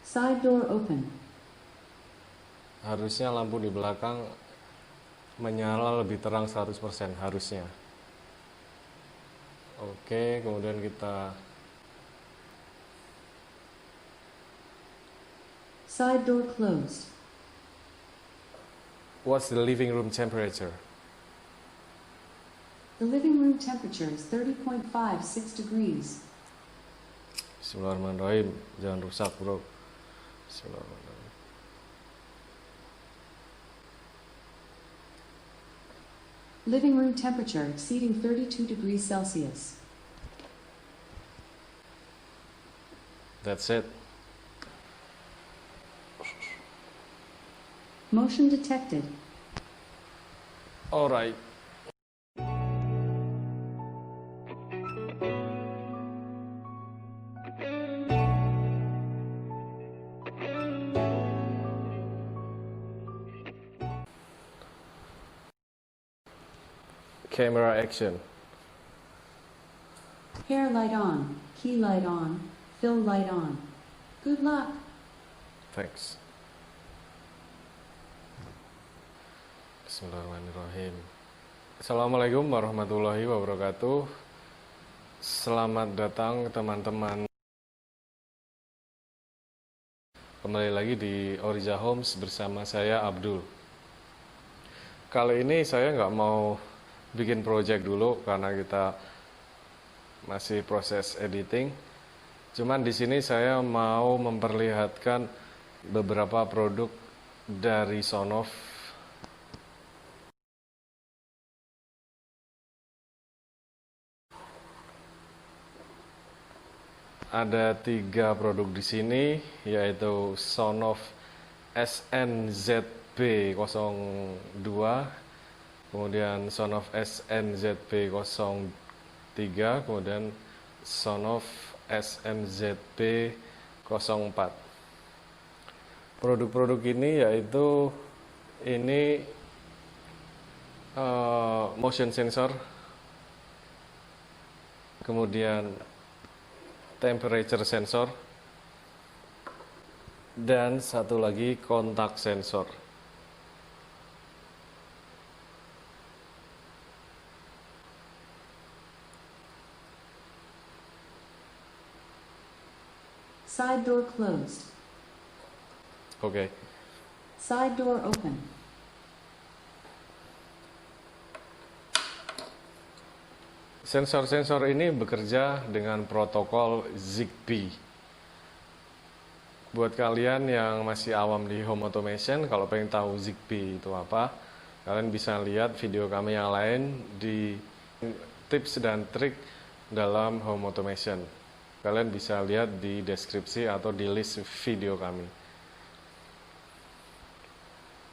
Side door open. Harusnya lampu di belakang menyala lebih terang 100% harusnya. Oke, kemudian kita Side door closed. what's the living room temperature? The living room temperature is 30.56 degrees. Bismillahirrahmanirrahim. Jangan rusak, bro. Bismillahirrahmanirrahim. Living room temperature exceeding 32 degrees Celsius. That's it. Motion detected. Alright. Camera action. Hair light on, key light on, fill light on. Good luck. Thanks. Bismillahirrahmanirrahim. Assalamualaikum warahmatullahi wabarakatuh. Selamat datang teman-teman. Kembali lagi di Oriza Homes bersama saya Abdul. Kali ini saya nggak mau bikin project dulu karena kita masih proses editing. Cuman di sini saya mau memperlihatkan beberapa produk dari Sonoff. Ada 3 produk di sini, yaitu Sonoff SNZB02, kemudian Sonoff SNZB03, kemudian Sonoff SNZB04. Produk-produk ini yaitu ini motion sensor, kemudian temperature sensor, dan satu lagi kontak sensor. Side door closed. Oke. Side door open. Sensor-sensor ini bekerja dengan protokol Zigbee. Buat kalian yang masih awam di home automation, kalau pengen tahu Zigbee itu apa, kalian bisa lihat video kami yang lain di tips dan trik dalam home automation. Kalian bisa lihat di deskripsi atau di list video kami.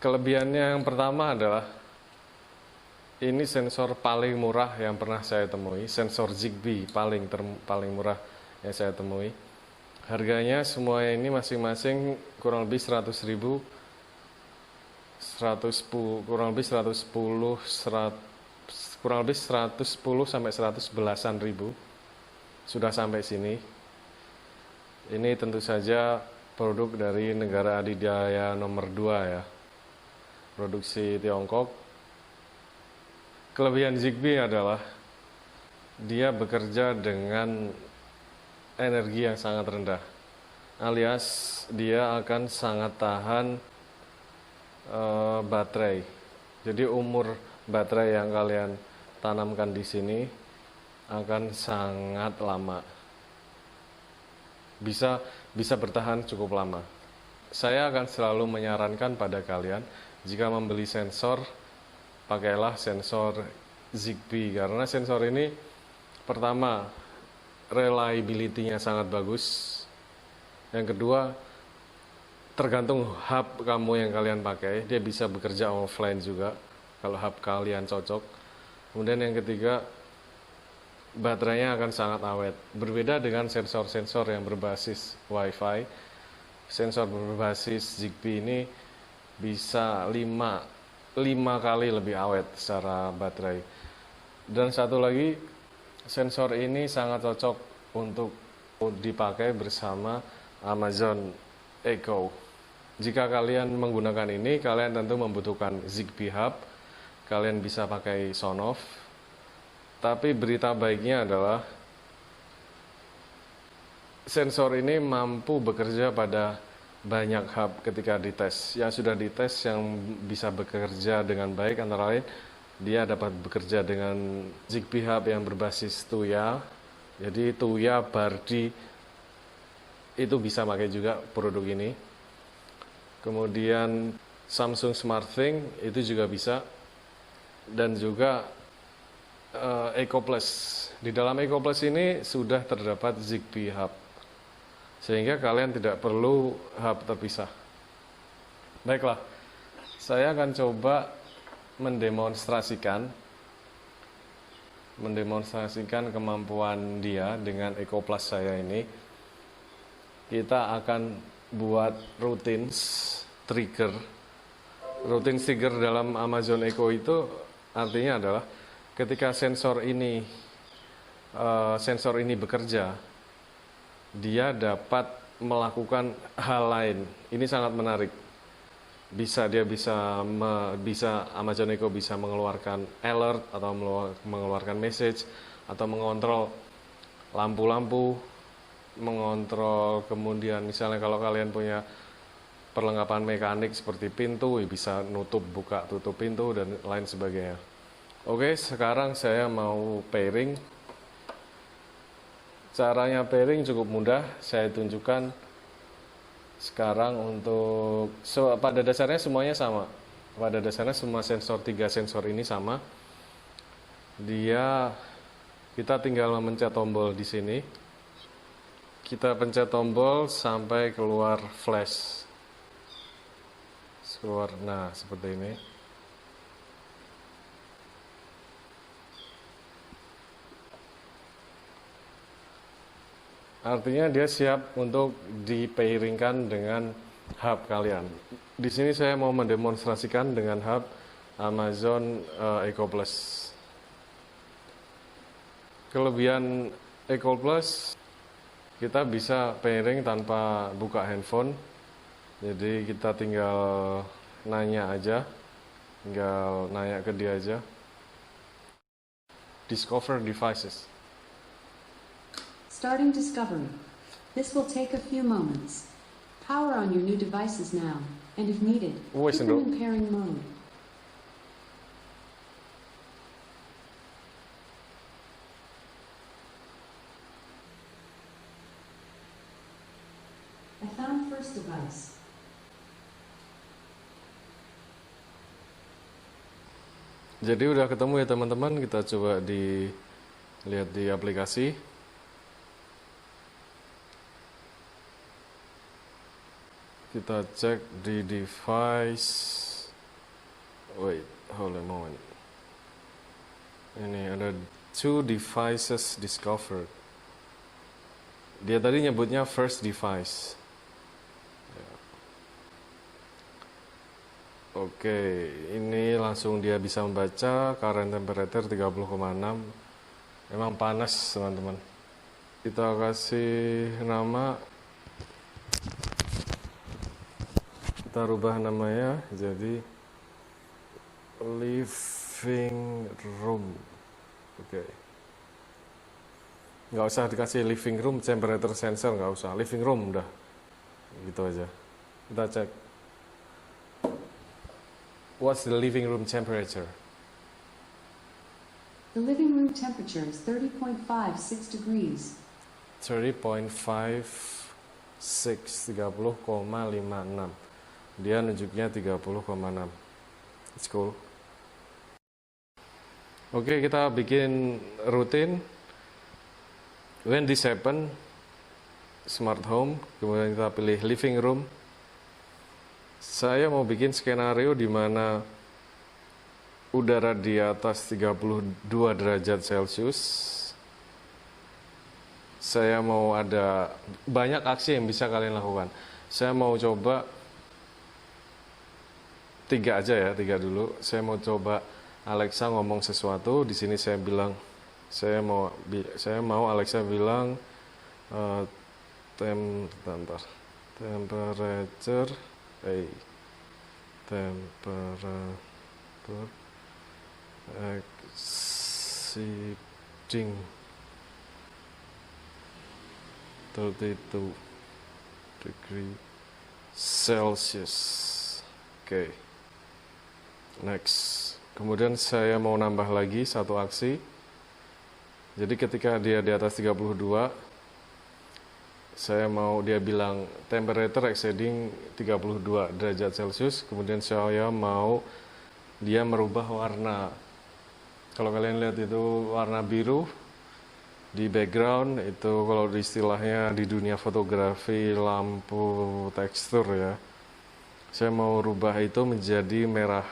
Kelebihannya yang pertama adalah ini sensor paling murah yang pernah saya temui, sensor Zigbee paling murah yang saya temui. Harganya semuanya ini masing-masing kurang lebih 100.000, kurang lebih 110 sampai 111-an ribu. Sudah sampai sini. Ini tentu saja produk dari negara adidaya nomor 2 ya. Produksi Tiongkok. Kelebihan Zigbee adalah dia bekerja dengan energi yang sangat rendah, alias dia akan sangat tahan baterai. Jadi umur baterai yang kalian tanamkan di sini akan sangat lama, bisa bertahan cukup lama. Saya akan selalu menyarankan pada kalian, jika membeli sensor, pakailah sensor Zigbee, karena sensor ini pertama reliability-nya sangat bagus, yang kedua tergantung hub kamu yang kalian pakai, dia bisa bekerja offline juga kalau hub kalian cocok. Kemudian yang ketiga, baterainya akan sangat awet. Berbeda dengan sensor-sensor yang berbasis Wi-Fi, sensor berbasis Zigbee ini bisa 5 kali lebih awet secara baterai. Dan satu lagi, sensor ini sangat cocok untuk dipakai bersama Amazon Echo. Jika kalian menggunakan ini, kalian tentu membutuhkan Zigbee Hub. Kalian bisa pakai Sonoff. Tapi berita baiknya adalah sensor ini mampu bekerja pada banyak hub ketika dites. Yang sudah dites yang bisa bekerja dengan baik antara lain dia dapat bekerja dengan Zigbee Hub yang berbasis Tuya. Jadi Tuya, Bardi itu bisa pakai juga produk ini. Kemudian Samsung SmartThing itu juga bisa. Dan juga EcoPlus. Di dalam EcoPlus ini sudah terdapat Zigbee Hub. Sehingga kalian tidak perlu hub terpisah. Baiklah, saya akan coba mendemonstrasikan kemampuan dia dengan EcoPlus saya ini. Kita akan buat routines trigger. Routine trigger dalam Amazon Echo itu artinya adalah ketika sensor ini bekerja, dia dapat melakukan hal lain. Ini sangat menarik. Bisa Amazon Echo bisa mengeluarkan alert atau mengeluarkan message atau mengontrol lampu-lampu, mengontrol kemudian misalnya kalau kalian punya perlengkapan mekanik seperti pintu, bisa nutup, buka, tutup pintu dan lain sebagainya. Oke, sekarang saya mau pairing. Caranya pairing cukup mudah, saya tunjukkan sekarang untuk pada dasarnya semuanya sama. Pada dasarnya semua tiga sensor ini sama. Kita tinggal memencet tombol di sini. Kita pencet tombol sampai keluar flash. Nah, seperti ini. Artinya dia siap untuk dipairingkan dengan hub kalian. Di sini saya mau mendemonstrasikan dengan hub Amazon Echo Plus. Kelebihan Echo Plus, kita bisa pairing tanpa buka handphone. Jadi kita tinggal nanya ke dia aja. Discover devices. Starting discovery. This will take a few moments. Power on your new devices now, and if needed, Wes, keep them in pairing mode. I found first device. Jadi udah ketemu ya teman-teman, kita coba lihat di aplikasi. Kita cek di device. Wait, hold a moment. Ini ada 2 devices discovered. Dia tadi nyebutnya first device. Oke, ini langsung dia bisa membaca current temperature 30,6. Memang panas, teman-teman. Kita kasih nama. Kita rubah namanya jadi living room. Oke. Nggak usah dikasih living room temperature sensor, nggak usah. Living room udah. Gitu aja. Kita cek. What's the living room temperature? The living room temperature is 30.56 degrees. 30.56, 30,56. Dia nunjuknya 30,6. It's cool. Oke, kita bikin rutin. When this happen, smart home, kemudian kita pilih living room. Saya mau bikin skenario di mana udara di atas 32 derajat Celcius. Saya mau ada banyak aksi yang bisa kalian lakukan. Saya mau coba 3 aja ya, 3 dulu. Saya mau coba Alexa ngomong sesuatu. Di sini saya bilang, saya mau Alexa bilang, bentar. temperature, temperature exceeding 32 degree Celsius. Oke. Next. Kemudian saya mau nambah lagi satu aksi. Jadi ketika dia di atas 32, saya mau dia bilang temperature exceeding 32 derajat Celcius. Kemudian saya mau dia merubah warna. Kalau kalian lihat itu warna biru di background, itu kalau istilahnya di dunia fotografi lampu tekstur ya. Saya mau rubah itu menjadi merah.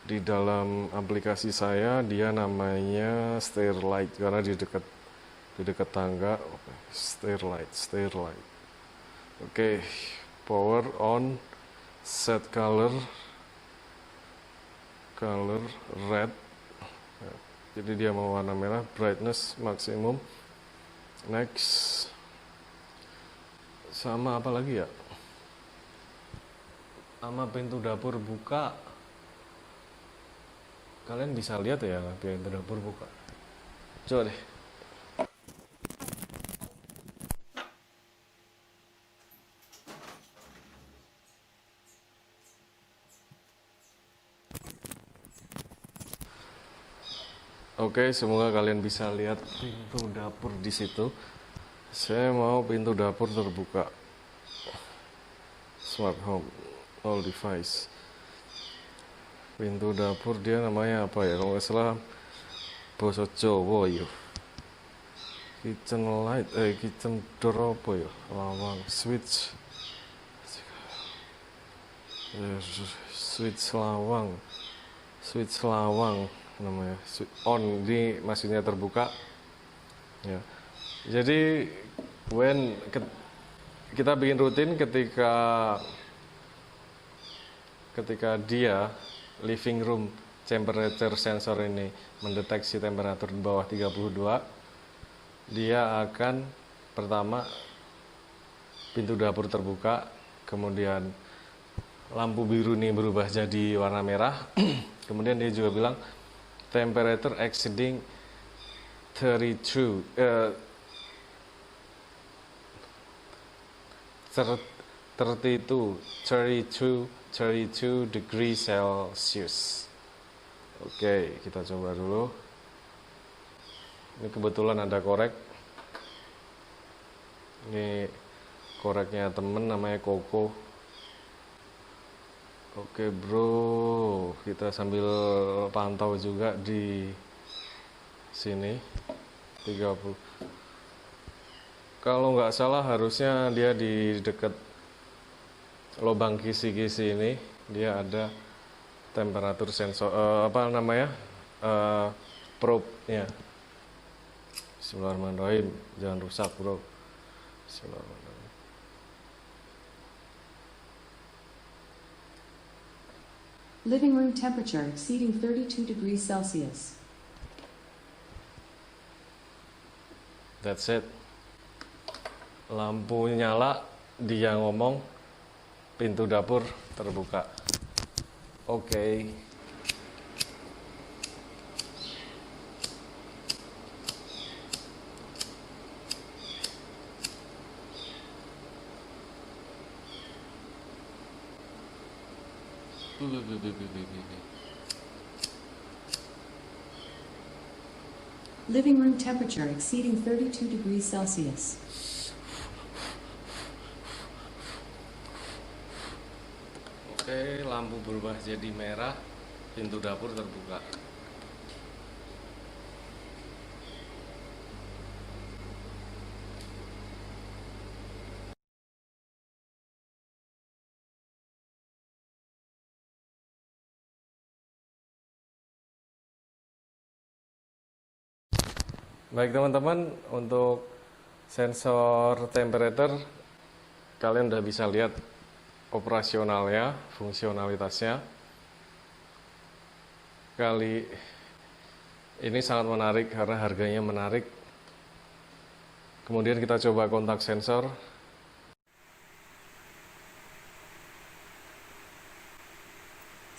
Di dalam aplikasi saya dia namanya Stairlight karena di dekat tangga. Stairlight. Oke, power on, set color red. Jadi dia mau warna merah, brightness maksimum. Next. Sama apa lagi ya? Sama pintu dapur buka. Kalian bisa lihat ya pintu dapur buka. Coba deh. Oke, semoga kalian bisa lihat pintu dapur di situ. Saya mau pintu dapur terbuka. Smart home, all device. Pintu dapur dia namanya apa ya? Kalau nggak salah Basa Jawa ya. Kitchen light, kitchen door apa ya? Lawang, switch lawang namanya. On, ini maksudnya terbuka. Ya. Jadi kita bikin rutin ketika dia living room temperature sensor ini mendeteksi temperatur di bawah 32, dia akan pertama pintu dapur terbuka, kemudian lampu biru ini berubah jadi warna merah. Kemudian dia juga bilang temperature exceeding 32 degree Celsius. Oke, kita coba dulu. Ini kebetulan ada korek. Ini koreknya temen namanya Koko. Oke bro, kita sambil pantau juga di sini 30. Kalau nggak salah harusnya dia di dekat lubang kisi-kisi ini dia ada temperatur sensor probe-nya. Bismillahirrahmanirrahim, jangan rusak bro. Bismillahirrahmanirrahim. Living room temperature exceeding 32 degrees Celsius. That's it. Lampu nyala, dia ngomong, pintu dapur terbuka. Oke. Living room temperature exceeding 32 degrees Celsius. Oke, lampu berubah jadi merah, pintu dapur terbuka. Baik teman-teman, untuk sensor temperature kalian udah bisa lihat operasionalnya, fungsionalitasnya. Kali ini sangat menarik karena harganya menarik. Kemudian kita coba kontak sensor.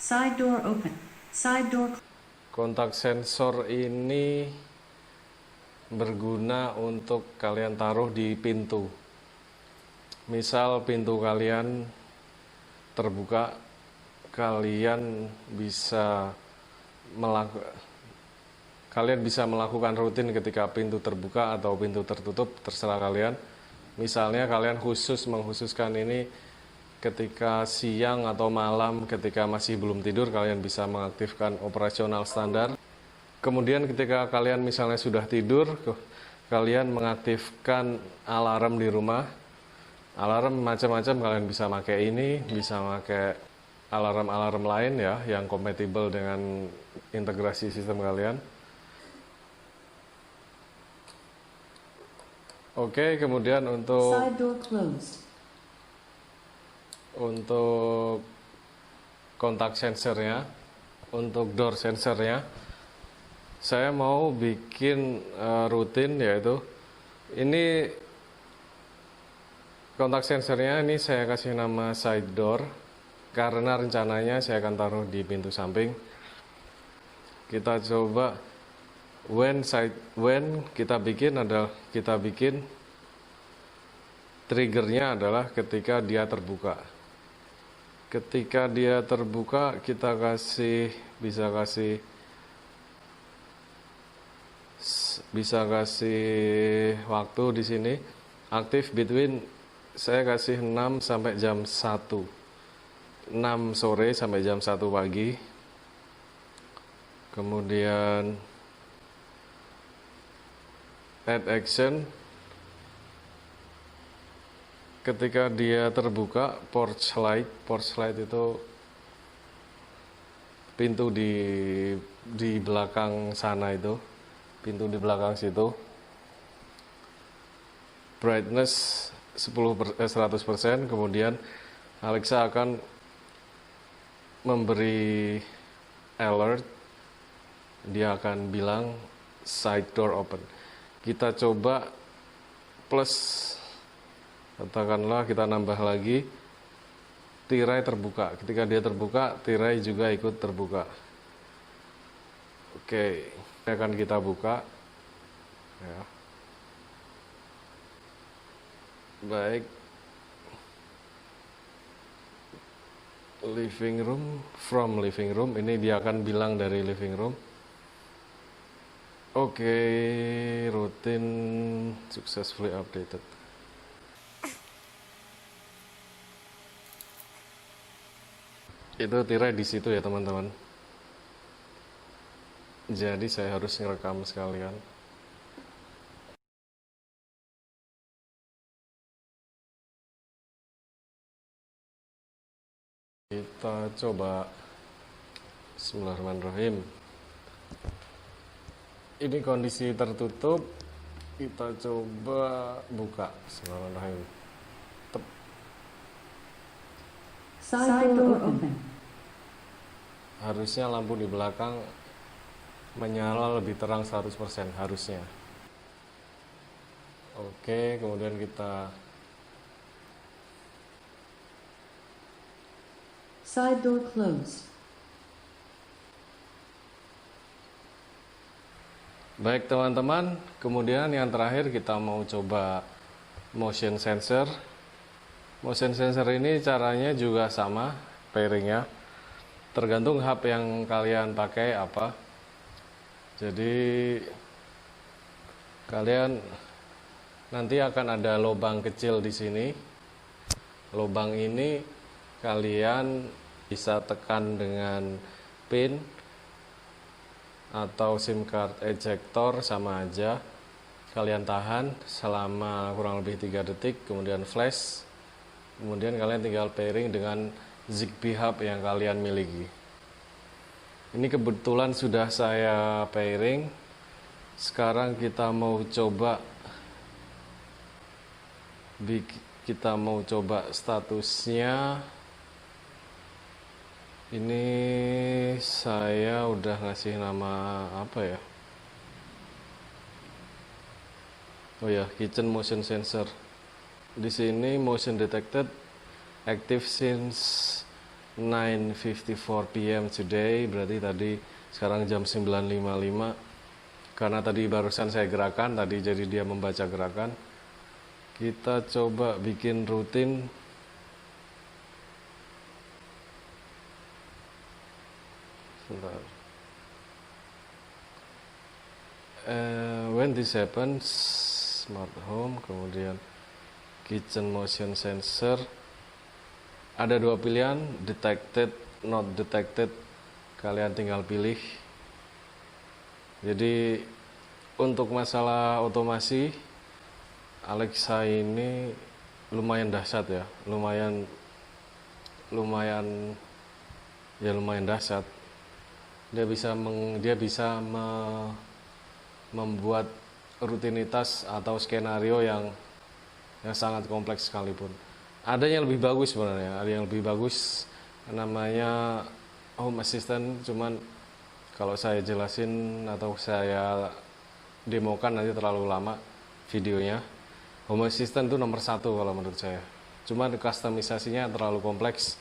Side door open. Side door. Kontak sensor ini berguna untuk kalian taruh di pintu. Misal pintu kalian terbuka, kalian bisa melakukan rutin ketika pintu terbuka atau pintu tertutup, terserah kalian. Misalnya kalian mengkhususkan ini ketika siang atau malam, ketika masih belum tidur, kalian bisa mengaktifkan operasional standar. Kemudian ketika kalian misalnya sudah tidur, kalian mengaktifkan alarm di rumah. Alarm macam-macam, kalian bisa pakai ini, bisa pakai alarm-alarm lain ya, yang kompatibel dengan integrasi sistem kalian. Oke, kemudian Side door closed. untuk kontak sensornya, untuk door sensornya, saya mau bikin rutin, yaitu ini kontak sensornya ini saya kasih nama side door karena rencananya saya akan taruh di pintu samping. Kita coba when kita bikin triggernya adalah ketika dia terbuka. Ketika dia terbuka, kita bisa kasih waktu di sini. Aktif between, saya kasih 6 sampai jam 1. 6 sore sampai jam 1 pagi. Kemudian add action. Ketika dia terbuka, porch light itu pintu di belakang sana itu, pintu di belakang situ. Brightness 100%, kemudian Alexa akan memberi alert, dia akan bilang side door open. Kita coba plus, katakanlah kita nambah lagi, tirai terbuka. Ketika dia terbuka, tirai juga ikut terbuka. Oke, ini akan kita buka ya. Baik, living room, ini dia akan bilang dari living room. Oke, rutin successfully updated. Itu tirai di situ ya teman-teman. Jadi saya harus ngerekam sekalian. Kita coba. Bismillahirrahmanirrahim. Ini kondisi tertutup. Kita coba buka. Bismillahirrahmanirrahim. Side door open. Harusnya lampu di belakang menyala lebih terang 100%, harusnya. Oke, kemudian kita Side door closed. Baik teman-teman, kemudian yang terakhir kita mau coba motion sensor. Motion sensor ini caranya juga sama, pairingnya. Tergantung hub yang kalian pakai apa. Jadi kalian nanti akan ada lubang kecil di sini. Lubang ini kalian bisa tekan dengan pin atau SIM card ejector, sama aja. Kalian tahan selama kurang lebih 3 detik, kemudian flash. Kemudian kalian tinggal pairing dengan Zigbee hub yang kalian miliki. Ini kebetulan sudah saya pairing. Sekarang kita mau coba statusnya. Ini saya udah ngasih nama apa ya? Oh ya, kitchen motion sensor. Di sini motion detected active since 9:54 p.m. today, berarti tadi sekarang jam 9:55. Karena tadi barusan saya gerakan, tadi jadi dia membaca gerakan. Kita coba bikin rutin. Sebentar. When this happens, smart home, kemudian kitchen motion sensor. Ada dua pilihan, detected, not detected. Kalian tinggal pilih. Jadi untuk masalah otomasi, Alexa ini lumayan dahsyat ya, lumayan dahsyat. Dia bisa membuat rutinitas atau skenario yang sangat kompleks sekalipun. Ada yang lebih bagus sebenarnya, ada yang lebih bagus namanya Home Assistant, cuman kalau saya jelasin atau saya demokan nanti terlalu lama videonya. Home Assistant itu nomor 1 kalau menurut saya. Cuman customisasinya terlalu kompleks.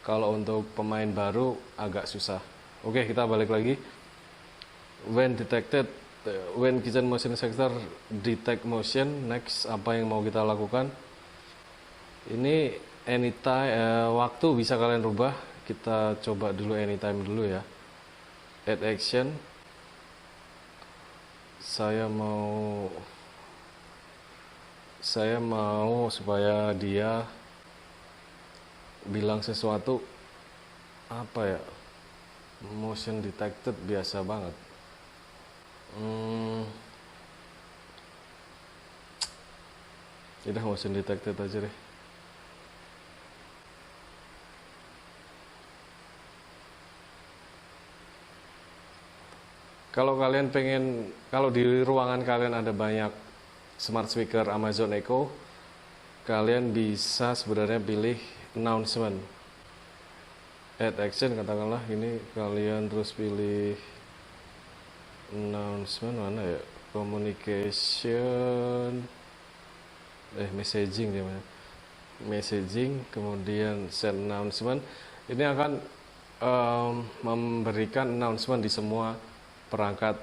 Kalau untuk pemain baru agak susah. Oke, kita balik lagi. When kitchen motion sensor detect motion, next apa yang mau kita lakukan? Ini anytime, waktu bisa kalian rubah. Kita coba dulu anytime dulu ya. Add action. Saya mau supaya dia bilang sesuatu. Apa ya? Motion detected biasa banget. Udah motion detected aja deh. Kalau di ruangan kalian ada banyak smart speaker Amazon Echo, kalian bisa sebenarnya pilih announcement. Add action katakanlah ini, kalian terus pilih announcement mana ya? Communication, messaging gimana? Messaging, kemudian send announcement. Ini akan memberikan announcement di semua perangkat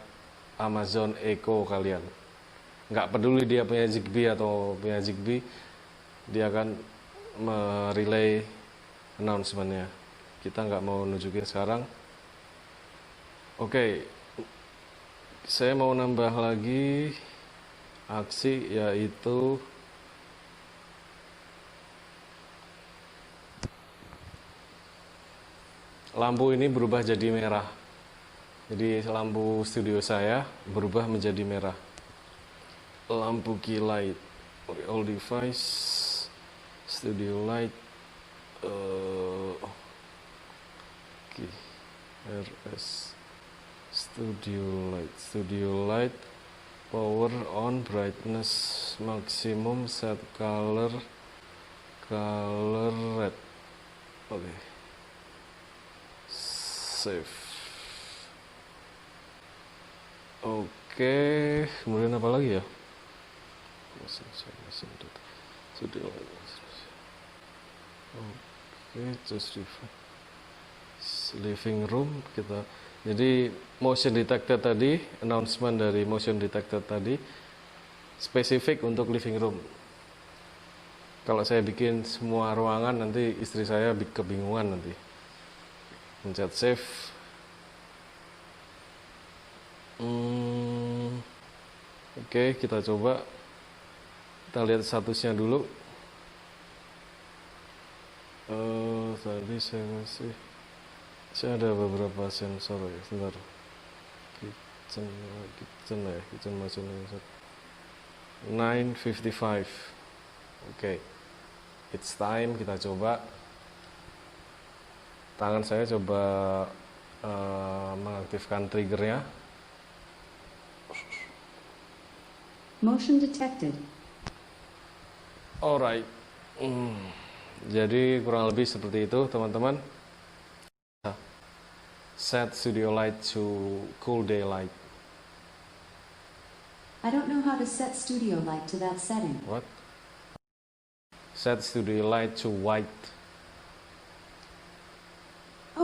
Amazon Echo kalian. Nggak peduli dia punya Zigbee atau punya Zigbee, dia akan merelay announcement-nya. Kita nggak mau nunjukin sekarang. Oke, saya mau nambah lagi aksi, yaitu lampu ini berubah jadi merah. Jadi lampu studio saya berubah menjadi merah. Lampu key light, all device, studio light, key, RS, studio light, power on, brightness maximum, set color red. Oke. Save. Oke, kemudian apa lagi ya? Oke, just living room kita. Jadi motion detected tadi, announcement dari motion detected tadi spesifik untuk living room. Kalau saya bikin semua ruangan, nanti istri saya kebingungan nanti. Pencet save. Oke, kita coba. Kita lihat statusnya dulu. Tadi saya ada beberapa sensor ya. Sebentar. Kitchen motion sensor. 9:55. Oke. It's time, kita coba. Tangan saya coba mengaktifkan triggernya. Motion detected. Alright. Jadi kurang lebih seperti itu, teman-teman. Set studio light to cool day light. I don't know how to set studio light to that setting. What? Set studio light to white.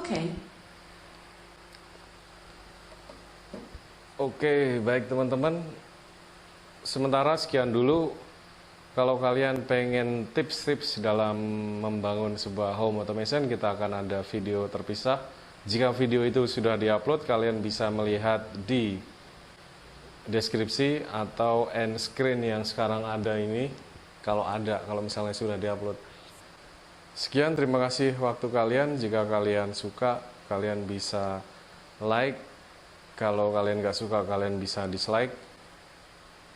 Okay. Oke, baik teman-teman. Sementara sekian dulu. Kalau kalian pengen tips-tips dalam membangun sebuah home automation, kita akan ada video terpisah. Jika video itu sudah diupload, kalian bisa melihat di deskripsi atau end screen yang sekarang ada ini. Kalau misalnya sudah diupload. Sekian, terima kasih waktu kalian. Jika kalian suka, kalian bisa like. Kalau kalian nggak suka, kalian bisa dislike.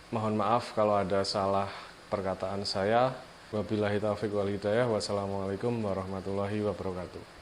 Mohon maaf kalau ada salah perkataan saya. Wabillahi taufiq wal hidayah. Wassalamualaikum warahmatullahi wabarakatuh.